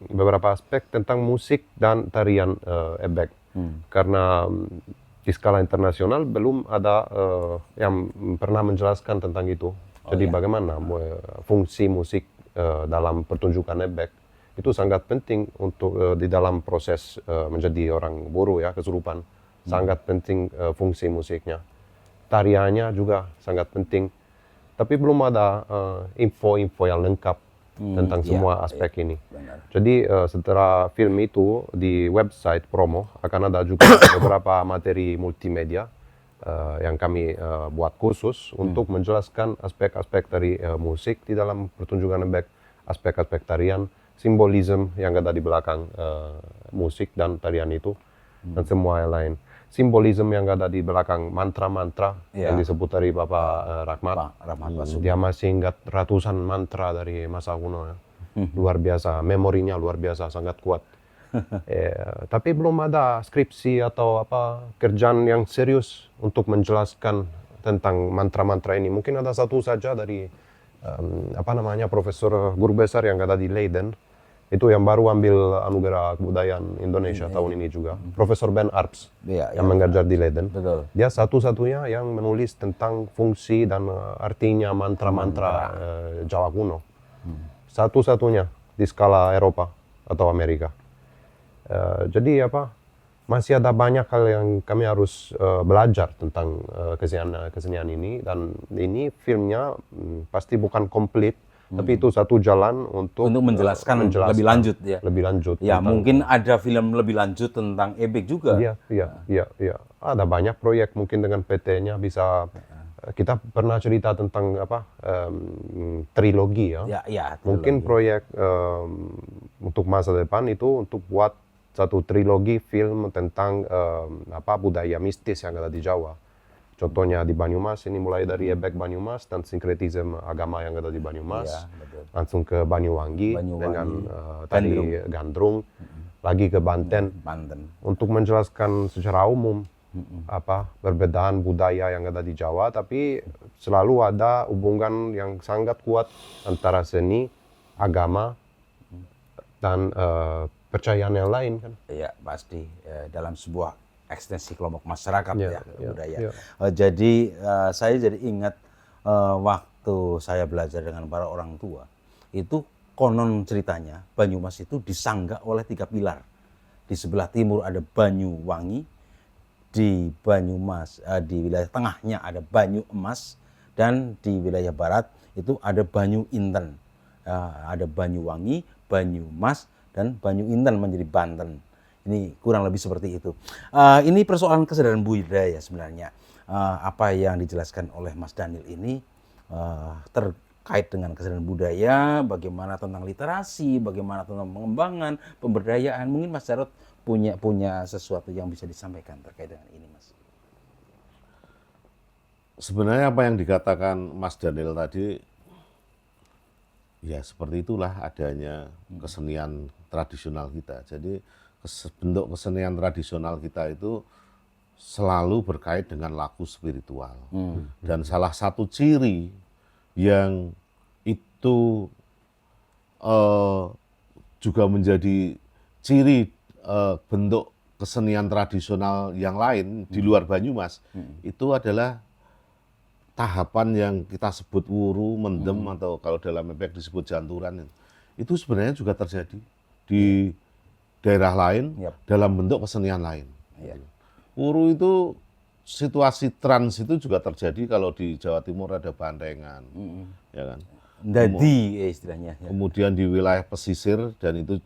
beberapa aspek tentang musik dan tarian Ebek. Karena di skala internasional belum ada yang pernah menjelaskan tentang itu. Jadi bagaimana fungsi musik dalam pertunjukan Ebek itu sangat penting untuk di dalam proses menjadi orang Buru ya kesurupan. Sangat penting fungsi musiknya. Tariannya juga sangat penting. Tapi belum ada info-info yang lengkap tentang semua aspek ini. Jadi setelah film itu di website promo akan ada juga beberapa materi multimedia yang kami buat khusus untuk menjelaskan aspek-aspek dari musik di dalam pertunjukan Ebek, aspek-aspek tarian, simbolisme yang ada di belakang musik dan tarian itu, dan semua yang lain. Simbolisme yang ada di belakang mantra-mantra yang disebut dari Bapak Rahmat. Pak Rahmat Basum. Dia masih ingat ratusan mantra dari masa kuno ya. Luar biasa, memorinya luar biasa, sangat kuat. Tapi belum ada skripsi atau kerjaan yang serius untuk menjelaskan tentang mantra-mantra ini. Mungkin ada satu saja dari profesor guru besar yang ada di Leiden. Itu yang baru ambil anugerah kebudayaan Indonesia tahun ini juga. Profesor Ben Arps yang mengajar di Leiden. Betul. Dia satu-satunya yang menulis tentang fungsi dan artinya mantra-mantra Jawa kuno. Satu-satunya. di skala Eropa atau Amerika. Jadi masih ada banyak hal yang kami harus belajar tentang kesenian ini, dan ini filmnya pasti bukan komplit, tapi itu satu jalan untuk menjelaskan lebih lanjut ya. Lebih lanjut. Ya, tentang- mungkin ada film lebih lanjut tentang ebek juga. Iya. Ada banyak proyek mungkin dengan PT-nya bisa. Kita pernah cerita tentang trilogi ya. Ya, Mungkin proyek untuk masa depan itu untuk buat satu trilogi film tentang budaya mistis yang ada di Jawa. Contohnya di Banyumas ini mulai dari ebek Banyumas dan sinkretisme agama yang ada di Banyumas, Iya, betul. langsung ke Banyuwangi, dengan tadi Gandrung, lagi ke Banten Banten. untuk menjelaskan secara umum perbedaan budaya yang ada di Jawa, tapi selalu ada hubungan yang sangat kuat antara seni, agama, dan percayaan yang lain kan. Ya, pasti dalam sebuah ekstensi kelompok masyarakat Iya, budaya. iya. Jadi saya jadi ingat waktu saya belajar dengan para orang tua, itu konon ceritanya Banyumas itu disanggah oleh 3 pilar. Di sebelah timur ada Banyuwangi, di Banyumas di wilayah tengahnya ada Banyu Emas, dan di wilayah barat itu ada Banyu Inten. Ada Banyuwangi, Banyumas, dan Banyu Inten menjadi Banten. Ini kurang lebih seperti itu. Ini persoalan kesadaran budaya sebenarnya. Apa yang dijelaskan oleh Mas Daniel ini terkait dengan kesadaran budaya, bagaimana tentang literasi, bagaimana tentang pengembangan, pemberdayaan. Mungkin Mas Jarod punya sesuatu yang bisa disampaikan terkait dengan ini, Mas. Sebenarnya apa yang dikatakan Mas Daniel tadi, ya seperti itulah adanya kesenian tradisional kita. Jadi bentuk kesenian tradisional kita itu selalu berkait dengan laku spiritual. Dan salah satu ciri yang itu juga menjadi ciri bentuk kesenian tradisional yang lain di luar Banyumas, itu adalah tahapan yang kita sebut wuru, mendem, atau kalau dalam ebek disebut janturan. Itu sebenarnya juga terjadi di daerah lain dalam bentuk kesenian lain. Wuru itu situasi trans itu juga terjadi kalau di Jawa Timur ada bandengan, ya kan. Dadi istilahnya. Ya. Kemudian di wilayah pesisir, dan itu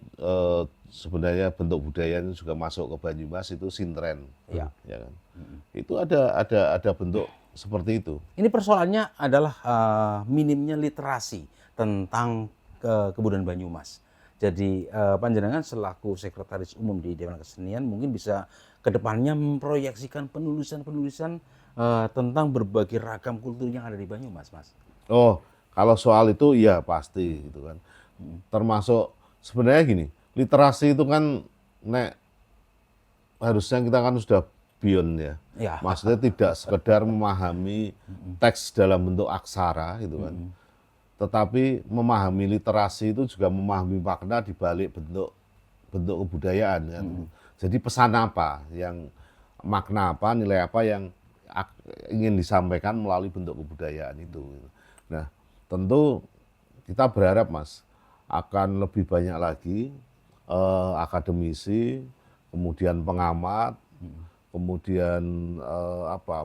sebenarnya bentuk budayanya juga masuk ke Banyumas, itu sintren, ya kan. Itu ada bentuk seperti itu. Ini persoalannya adalah minimnya literasi tentang kebudayaan Banyumas. Jadi panjenengan selaku sekretaris umum di Dewan Kesenian mungkin bisa kedepannya memproyeksikan penulisan-penulisan tentang berbagai ragam kultur yang ada di Banyumas, Mas. Oh, kalau soal itu ya pasti gitu kan. Termasuk sebenarnya gini, literasi itu kan harusnya kita kan sudah beyond ya. Maksudnya tidak sekedar memahami teks dalam bentuk aksara gitu kan. Tetapi memahami literasi itu juga memahami makna di balik bentuk kebudayaan kan. Jadi pesan apa yang makna apa, nilai apa yang ingin disampaikan melalui bentuk kebudayaan itu. Nah, tentu kita berharap, Mas, akan lebih banyak lagi akademisi, kemudian pengamat, kemudian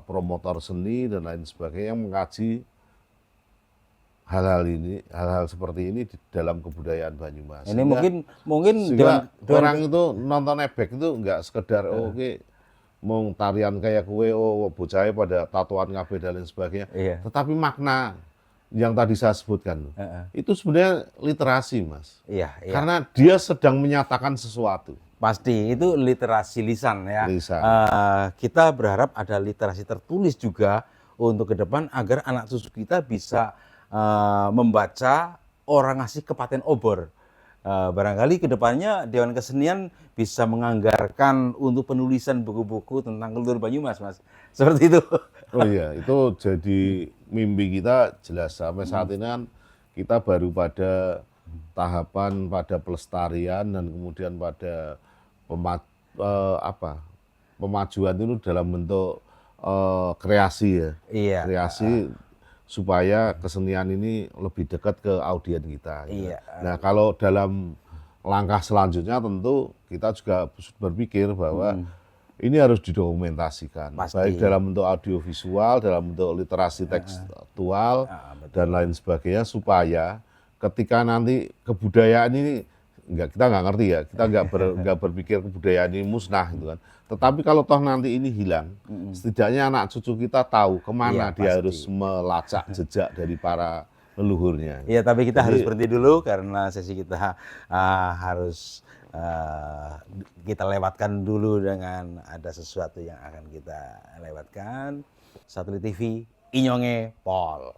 promotor seni dan lain sebagainya yang mengkaji hal-hal seperti ini di dalam kebudayaan Banyumas. Ini mungkin orang itu nonton ebek itu enggak sekedar oke mau tarian kayak kue, bocahnya pada tatoan kabeh dan lain sebagainya. Tetapi makna yang tadi saya sebutkan itu sebenarnya literasi, Mas. Karena dia sedang menyatakan sesuatu. Pasti itu literasi lisan ya. Kita berharap ada literasi tertulis juga untuk ke depan agar anak cucu kita bisa membaca orang ngasih kepaten obor. Barangkali ke depannya Dewan Kesenian bisa menganggarkan untuk penulisan buku-buku tentang kultur Banyumas, Mas. Seperti itu. Oh iya, itu jadi mimpi kita jelas. Sampai saat ini kan kita baru pada tahapan pada pelestarian dan kemudian pada pemajuan itu dalam bentuk kreasi ya. Kreasi supaya kesenian ini lebih dekat ke audiens kita. Gitu. Iya. Nah, kalau dalam langkah selanjutnya tentu kita juga berpikir bahwa ini harus didokumentasikan, Pasti. baik dalam bentuk audiovisual, dalam bentuk literasi tekstual, dan lain sebagainya, supaya ketika nanti kebudayaan ini kita nggak ngerti ya, kita nggak berpikir kebudayaan ini musnah gitu kan. Tetapi kalau toh nanti ini hilang, setidaknya anak cucu kita tahu kemana Iya, dia pasti. harus melacak jejak dari para leluhurnya. Iya, tapi kita harus berhenti dulu karena sesi kita harus kita lewatkan dulu dengan ada sesuatu yang akan kita lewatkan. Satelit TV, Inyonge Pol.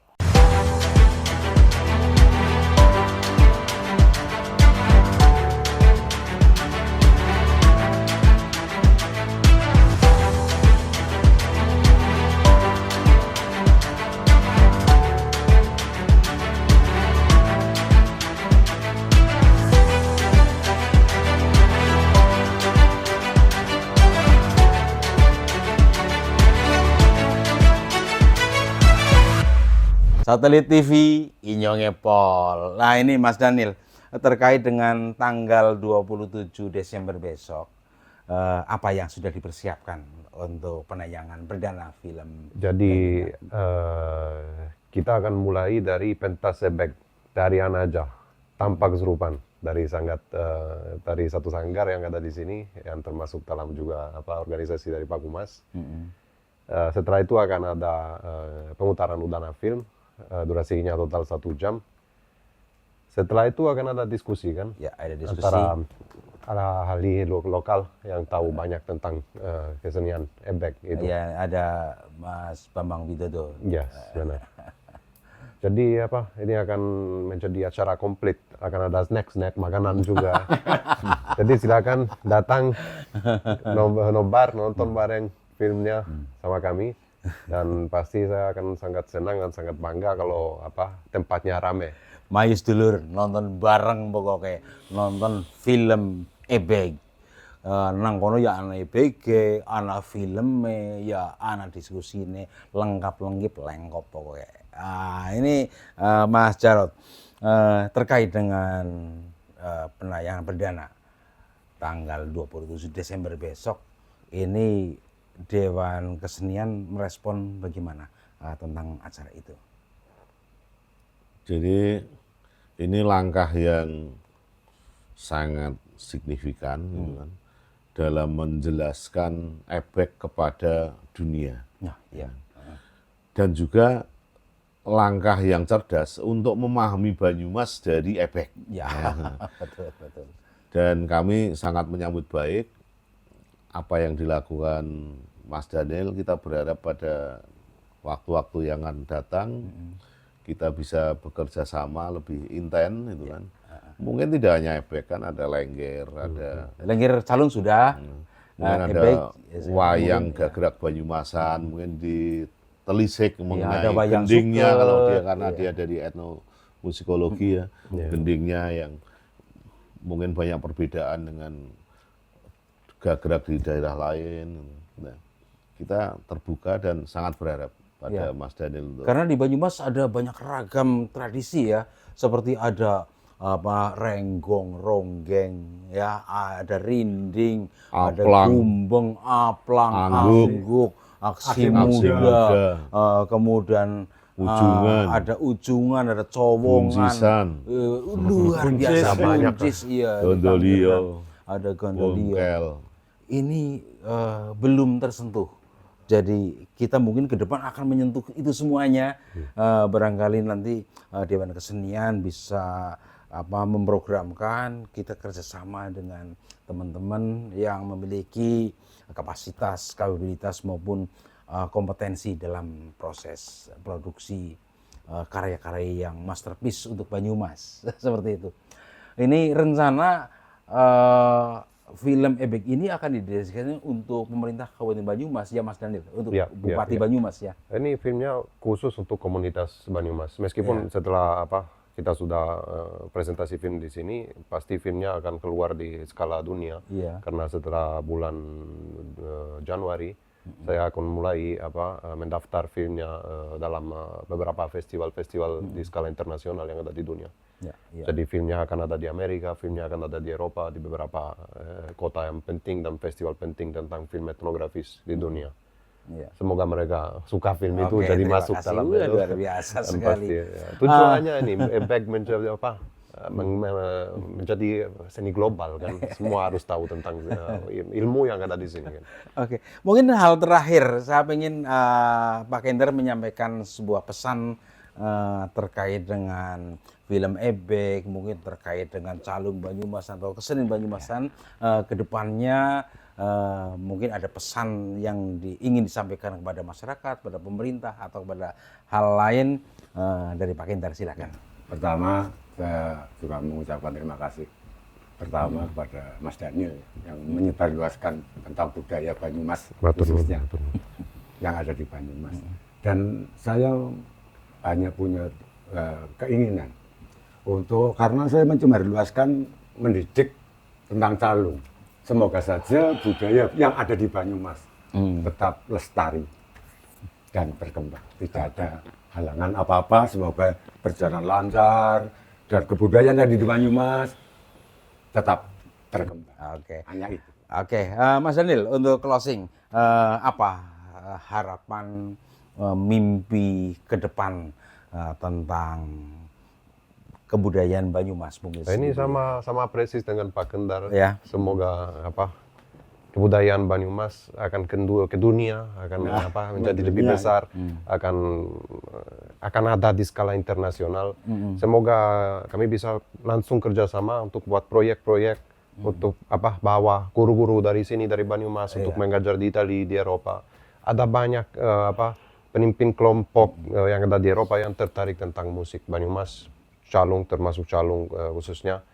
Satelit TV, Inyonge Pol. Nah ini Mas Daniel, terkait dengan tanggal 27 Desember besok, apa yang sudah dipersiapkan untuk penayangan perdana film? Jadi kita akan mulai dari pentas ebek dari Anaja tanpa kesurupan dari satu sanggar yang ada di sini yang termasuk dalam juga organisasi dari Pak Humas. Setelah itu akan ada pemutaran udana film, durasinya total 1 jam. Setelah itu akan ada diskusi kan, Ya, ada diskusi. antara ahli lokal yang tahu banyak tentang kesenian ebek itu. Ya, ada Mas Bambang Widodo. Yes, benar. Jadi ini akan menjadi acara komplit, akan ada snack makanan juga. Jadi silakan datang nobar nonton bareng filmnya sama kami, dan pasti saya akan sangat senang dan sangat bangga kalau tempatnya rame. Mayus dulur nonton bareng pokoknya, nonton film ebek. Nang kono ya ana EBG, ana filmnya, ya ana diskusine, lengkap-lengkip lengkop pokoknya. Ini Mas Jarod, terkait dengan penayangan perdana tanggal 27 Desember besok, ini Dewan Kesenian merespon bagaimana tentang acara itu? Jadi ini langkah yang sangat signifikan gitu kan, dalam menjelaskan ebek kepada dunia. Ya. Dan juga langkah yang cerdas untuk memahami Banyumas dari ebek. Ya, betul. Dan kami sangat menyambut baik apa yang dilakukan Mas Daniel. Kita berharap pada waktu-waktu yang akan datang kita bisa bekerja sama lebih intens itu kan. Mungkin tidak hanya ebek, kan ada lengger, ada Lengger Calung sudah. mungkin ada ebek, wayang mungkin, gagrak Banyumasan, mungkin di telisik mengenai ada wayang gendingnya suket, kalau dia karena dia dari etnomusikologi ya, gendingnya yang mungkin banyak perbedaan dengan gagrak di daerah lain. Nah, kita terbuka dan sangat berharap pada Mas Daniel untuk Karena di Banyumas ada banyak ragam tradisi ya, seperti ada renggong, ronggeng, ya, ada rinding, ada Aplang. gumbeng, aplang, Angguk. angguk, aksi Aksi muda, muda. kemudian Ujungan. ada ujungan, ada cowongan, Bunjisan. luar biasa banyak, iya, Gondolio, ada gondolio. Wongkel. Ini belum tersentuh. Jadi kita mungkin ke depan akan menyentuh itu semuanya. Barangkali nanti Dewan Kesenian bisa memprogramkan kita kerjasama dengan teman-teman yang memiliki kapasitas, kapabilitas maupun kompetensi dalam proses produksi karya-karya yang masterpiece untuk Banyumas. Seperti itu. Ini rencana film ebek ini akan didedikasikan untuk pemerintah Kabupaten Banyumas ya Mas Daniel, untuk Bupati Banyumas ya. Ini filmnya khusus untuk komunitas Banyumas. Meskipun setelah kita sudah presentasi film di sini, pasti filmnya akan keluar di skala dunia. Iya. Karena setelah bulan Januari Saya akan mulai mendaftar filmnya dalam beberapa festival-festival di skala internasional yang ada di dunia. Ya, ya. Jadi filmnya akan ada di Amerika, filmnya akan ada di Eropa, di beberapa kota yang penting dan festival penting tentang film etnografis di dunia. Ya. Semoga mereka suka film itu Oke, jadi terima masuk kasih. dalam Wah, itu. luar biasa Dan sekali. pasti, ya. Tujuannya ini back menjadi menjadi seni global kan. Semua harus tahu tentang ilmu yang ada di sini kan. Oke, mungkin hal terakhir saya ingin Pak Kender menyampaikan sebuah pesan terkait dengan film Ebek, mungkin terkait dengan Calung Banyumas atau kesenian Banyumasan ke depannya, mungkin ada pesan yang ingin disampaikan kepada masyarakat, kepada pemerintah atau kepada hal lain dari Pak Kender, silakan. Pertama, saya juga mengucapkan terima kasih pertama kepada Mas Daniel yang menyebarluaskan tentang budaya Banyumas khususnya yang ada di Banyumas. Dan saya hanya punya keinginan karena saya menyebarluaskan mendidik tentang calung. Semoga saja budaya yang ada di Banyumas tetap lestari dan berkembang. Tidak ada halangan apa-apa, semoga berjalan lancar dan kebudayaan yang ada di Banyumas tetap berkembang. Oke. Hanya itu. Oke, Mas Daniel, untuk closing, apa harapan, mimpi ke depan tentang kebudayaan Banyumas mungkin? Ini sama persis dengan Pak Kendar. Ya. Semoga kebudayaan Banyumas akan ke dunia, akan menjadi lebih dunia. besar, akan ada di skala internasional. Semoga kami bisa langsung kerjasama untuk buat proyek-proyek untuk bawa guru-guru dari sini dari Banyumas untuk mengajar di Italia, di Eropa. Ada banyak pemimpin kelompok yang ada di Eropa yang tertarik tentang musik Banyumas, calung termasuk calung khususnya,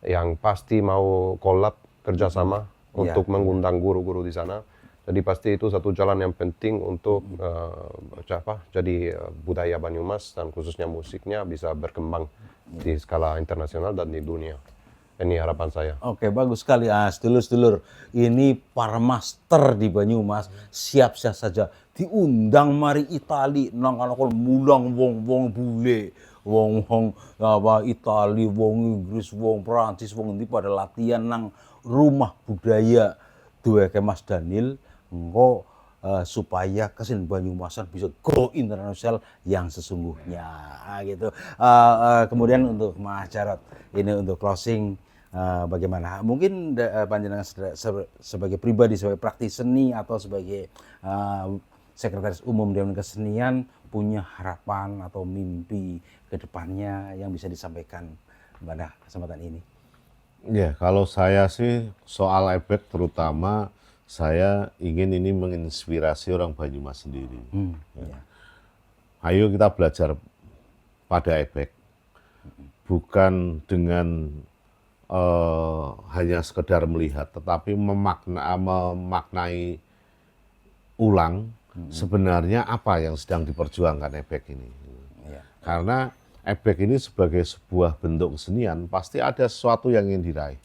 yang pasti mau collab kerjasama untuk mengundang guru-guru di sana. Jadi pasti itu satu jalan yang penting untuk jadi budaya Banyumas dan khususnya musiknya bisa berkembang di skala internasional dan di dunia. Ini harapan saya. Oke, bagus sekali. Sedulur-sedulur, ini para master di Banyumas siap-siap saja diundang mari Itali nang kon mulang wong-wong bule, wong-wong Itali, wong Inggris, wong Prancis, wong endi pada latihan nang rumah budaya duweke Mas Daniel engko supaya kesenian Banyumasan bisa go internasional yang sesungguhnya gitu. Kemudian untuk Mas Jarot, ini untuk closing, bagaimana? Mungkin panjenengan sebagai pribadi, sebagai praktisi seni atau sebagai sekretaris umum Dewan Kesenian punya harapan atau mimpi ke depannya yang bisa disampaikan pada kesempatan ini. Ya, kalau saya sih soal Ebek terutama saya ingin ini menginspirasi orang Banyumas sendiri. Ya. Ayo kita belajar pada Ebek, bukan dengan hanya sekedar melihat, tetapi memaknai ulang sebenarnya apa yang sedang diperjuangkan Ebek ini. Ya. Karena Ebek ini sebagai sebuah bentuk kesenian pasti ada sesuatu yang ingin diraih.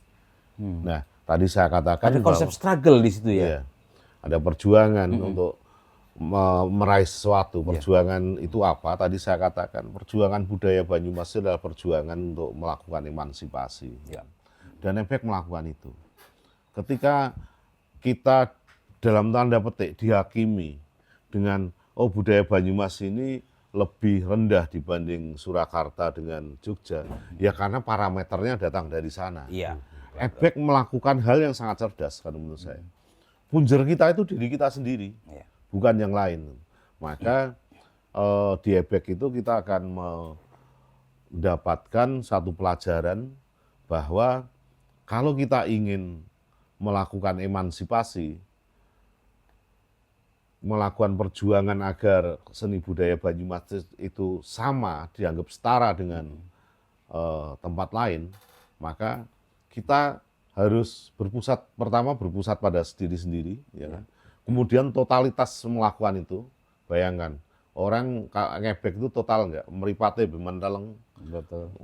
Nah, tadi saya katakan Ada konsep struggle di situ ya. iya, ada perjuangan untuk meraih sesuatu. Perjuangan itu apa? Tadi saya katakan perjuangan budaya Banyumas itu adalah perjuangan untuk melakukan emansipasi. Ya. Dan Ebek melakukan itu. Ketika kita dalam tanda petik dihakimi dengan budaya Banyumas ini lebih rendah dibanding Surakarta dengan Jogja, ya karena parameternya datang dari sana. Iya. Ebek melakukan hal yang sangat cerdas kan menurut saya. Punjer kita itu diri kita sendiri, Iya. bukan yang lain. Maka di Ebek itu kita akan mendapatkan satu pelajaran bahwa kalau kita ingin melakukan emansipasi, melakukan perjuangan agar seni budaya Banyumas itu sama, dianggap setara dengan tempat lain, maka kita harus berpusat pada diri sendiri, ya kan? Kemudian totalitas melakukan itu. Bayangkan, orang ngebek itu total enggak, meripate bemantaleng,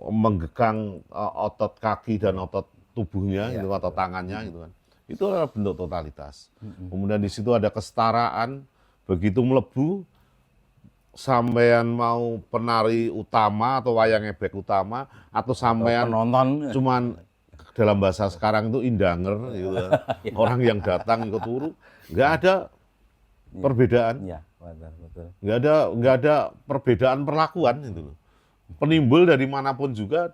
menggekang otot kaki dan otot tubuhnya, gitu, atau tangannya, gitu kan. Itu adalah bentuk totalitas. Kemudian di situ ada kesetaraan, begitu melebu, sampean mau penari utama atau wayang ebek utama, atau sampean Penonton cuman dalam bahasa sekarang itu indanger, gitu. Orang yang datang ikut turu, nggak ada perbedaan. ya, betul. Nggak ada perbedaan perlakuan itu loh. Penimbul dari manapun juga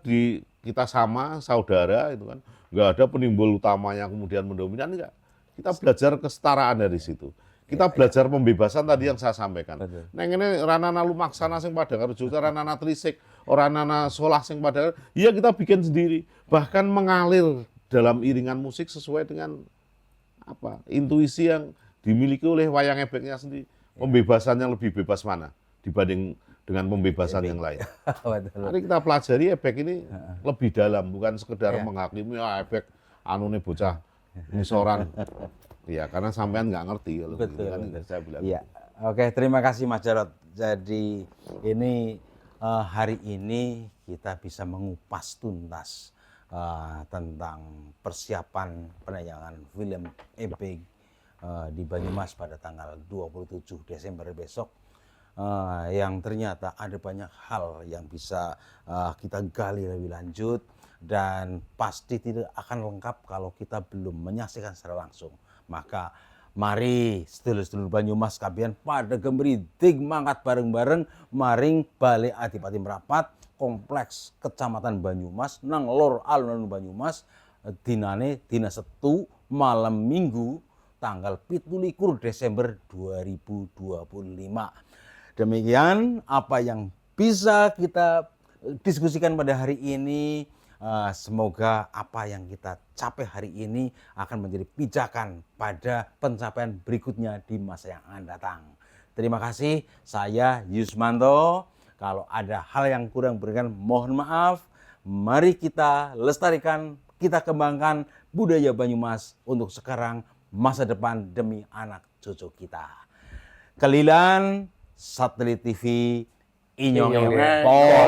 kita sama saudara itu kan. Nggak ada penimbul utamanya kemudian mendominan, enggak. Kita belajar kesetaraan dari situ. Kita belajar pembebasan tadi yang saya sampaikan. Betul. Neng ini ranana lumaksana sing padha karo juga ranana trisik, ranana solah sing padha. Iya kita bikin sendiri. Bahkan mengalir dalam iringan musik sesuai dengan intuisi yang dimiliki oleh wayang ebeknya sendiri. Pembebasan yang lebih bebas mana dibanding dengan pembebasan yang lain. Betul. Mari kita pelajari ebek ini lebih dalam, bukan sekedar menghakimi ebek anune bocah ngisoran. Iya, karena sampean nggak ngerti kalau Betul, begitu kan betul. saya bilang. Iya. Oke, terima kasih Mas Jarot. Jadi ini hari ini kita bisa mengupas tuntas tentang persiapan penayangan film ebek di Banyumas pada tanggal 27 Desember besok. Yang ternyata ada banyak hal yang bisa kita gali lebih lanjut dan pasti tidak akan lengkap kalau kita belum menyaksikan secara langsung. Maka mari sedulur-sedulur Banyumas kabeh pada gemridig mangkat bareng-bareng maring Balai Adipati Merapat Kompleks Kecamatan Banyumas nang lor alun-alun Banyumas dinane dina Setu malam Minggu tanggal 17 Desember 2025. Demikian apa yang bisa kita diskusikan pada hari ini. Semoga apa yang kita capai hari ini akan menjadi pijakan pada pencapaian berikutnya di masa yang akan datang. Terima kasih, saya Yusmanto. Kalau ada hal yang kurang berkenan, mohon maaf. Mari kita lestarikan, kita kembangkan budaya Banyumas untuk sekarang, masa depan demi anak cucu kita. Kelilan Satelit TV Inyong Pol.